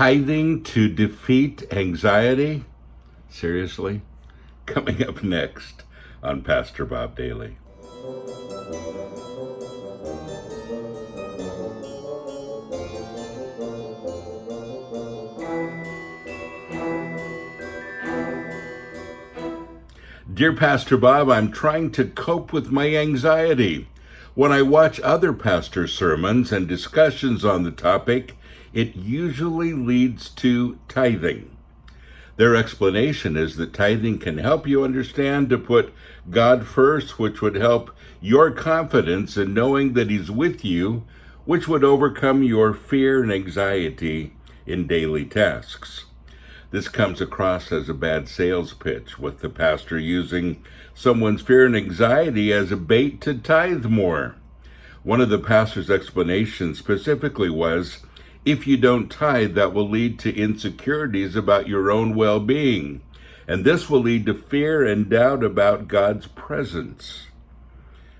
Tithing to defeat anxiety? Seriously? Coming up next on Pastor Bob Daly. Dear Pastor Bob, I'm trying to cope with my anxiety. When I watch other pastors' sermons and discussions on the topic, it usually leads to tithing. Their explanation is that tithing can help you understand to put God first, which would help your confidence in knowing that He's with you, which would overcome your fear and anxiety in daily tasks. This comes across as a bad sales pitch, with the pastor using someone's fear and anxiety as a bait to tithe more. One of the pastor's explanations specifically was, if you don't tithe, that will lead to insecurities about your own well-being, and this will lead to fear and doubt about God's presence.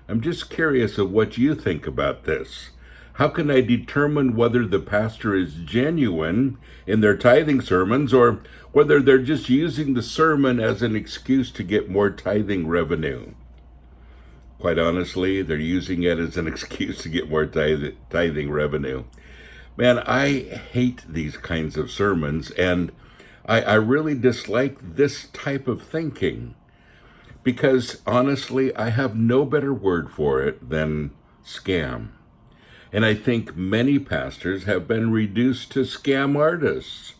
I'm just curious of what you think about this. How can I determine whether the pastor is genuine in their tithing sermons or whether they're just using the sermon as an excuse to get more tithing revenue? Quite honestly, they're using it as an excuse to get more tithing revenue. Man, I hate these kinds of sermons, and I really dislike this type of thinking because, honestly, I have no better word for it than scam. And I think many pastors have been reduced to scam artists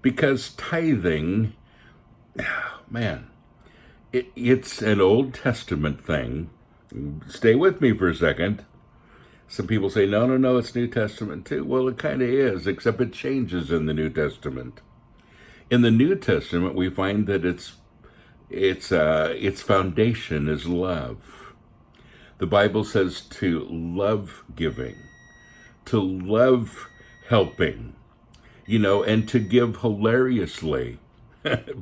because tithing, man, it's an Old Testament thing. Stay with me for a second. Some people say, no, it's New Testament too. Well, it kind of is, except it changes in the New Testament. In the New Testament, we find that its foundation is love. The Bible says to love giving, to love helping, and to give hilariously,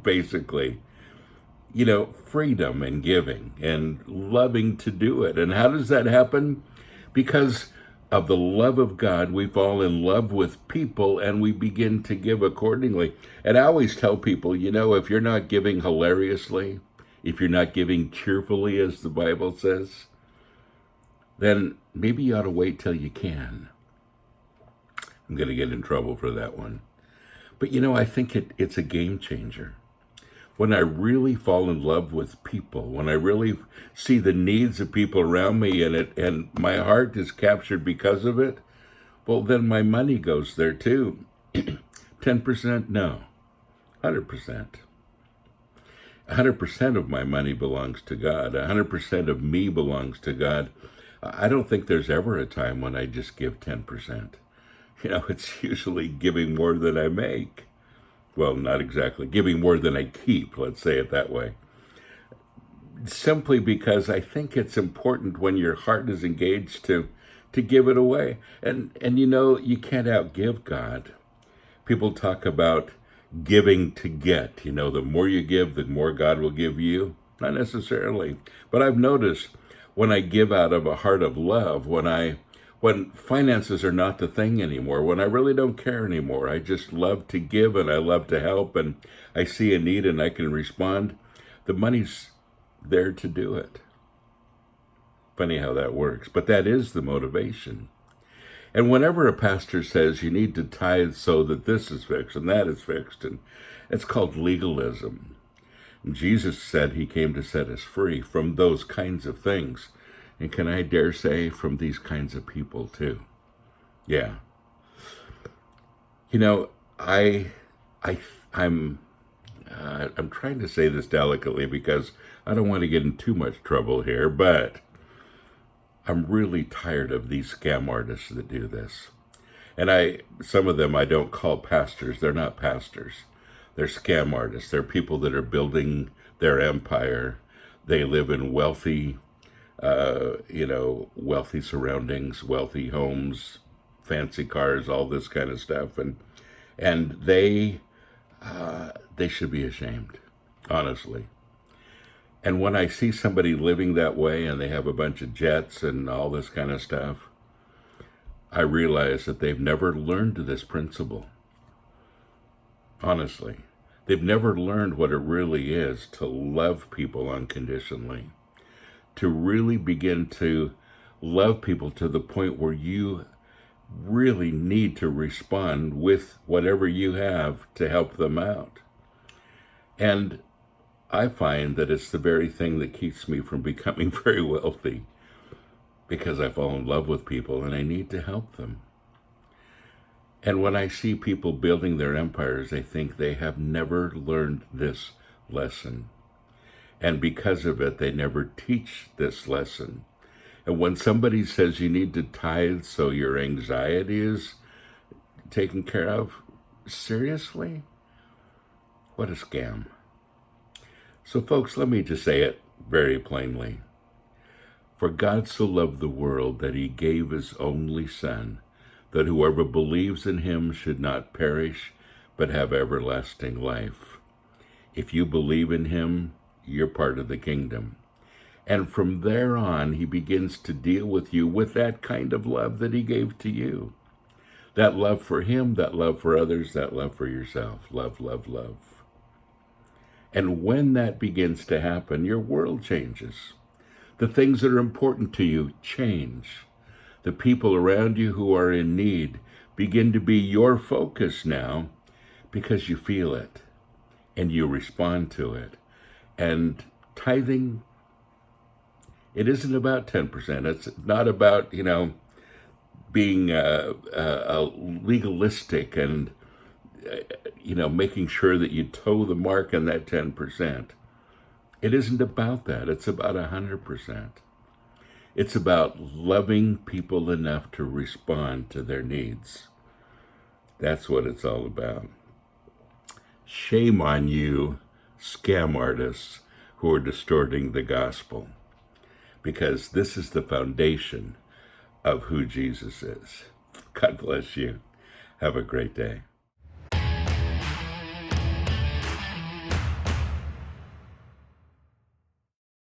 basically. Freedom in giving and loving to do it. And how does that happen? Because of the love of God, we fall in love with people and we begin to give accordingly. And I always tell people, if you're not giving hilariously, if you're not giving cheerfully, as the Bible says, then maybe you ought to wait till you can. I'm going to get in trouble for that one. But I think it's a game changer. When I really fall in love with people, when I really see the needs of people around me and my heart is captured because of it, well, then my money goes there too. 10%? No. 100%. 100% of my money belongs to God. 100% of me belongs to God. I don't think there's ever a time when I just give 10%. It's usually giving more than I make. Well, not exactly. Giving more than I keep, let's say it that way. Simply because I think it's important when your heart is engaged to give it away. And you can't outgive God. People talk about giving to get. The more you give, the more God will give you. Not necessarily. But I've noticed when I give out of a heart of love, when finances are not the thing anymore, when I really don't care anymore, I just love to give and I love to help and I see a need and I can respond, the money's there to do it. Funny how that works, but that is the motivation. And whenever a pastor says you need to tithe so that this is fixed and that is fixed, and it's called legalism. And Jesus said He came to set us free from those kinds of things. And can I dare say, from these kinds of people too? Yeah. I'm trying to say this delicately because I don't want to get in too much trouble here, but I'm really tired of these scam artists that do this. And some of them I don't call pastors. They're not pastors. They're scam artists. They're people that are building their empire. They live in wealthy surroundings, wealthy homes, fancy cars, all this kind of stuff, and they should be ashamed, honestly. And when I see somebody living that way and they have a bunch of jets and all this kind of stuff, I realize that they've never learned this principle. honestly. They've never learned what it really is to love people unconditionally, to really begin to love people to the point where you really need to respond with whatever you have to help them out. And I find that it's the very thing that keeps me from becoming very wealthy, because I fall in love with people and I need to help them. And when I see people building their empires, I think they have never learned this lesson. And because of it, they never teach this lesson. And when somebody says you need to tithe so your anxiety is taken care of, seriously? What a scam. So folks, let me just say it very plainly. For God so loved the world that he gave his only Son, that whoever believes in him should not perish, but have everlasting life. If you believe in him, you're part of the kingdom. And from there on, he begins to deal with you with that kind of love that he gave to you. That love for him, that love for others, that love for yourself. Love, love, love. And when that begins to happen, your world changes. The things that are important to you change. The people around you who are in need begin to be your focus now, because you feel it and you respond to it. And tithing, it isn't about 10%. It's not about, being legalistic and, making sure that you toe the mark on that 10%. It isn't about that. It's about 100%. It's about loving people enough to respond to their needs. That's what it's all about. Shame on you, scam artists who are distorting the gospel, because this is the foundation of who Jesus is. God bless you. Have a great day.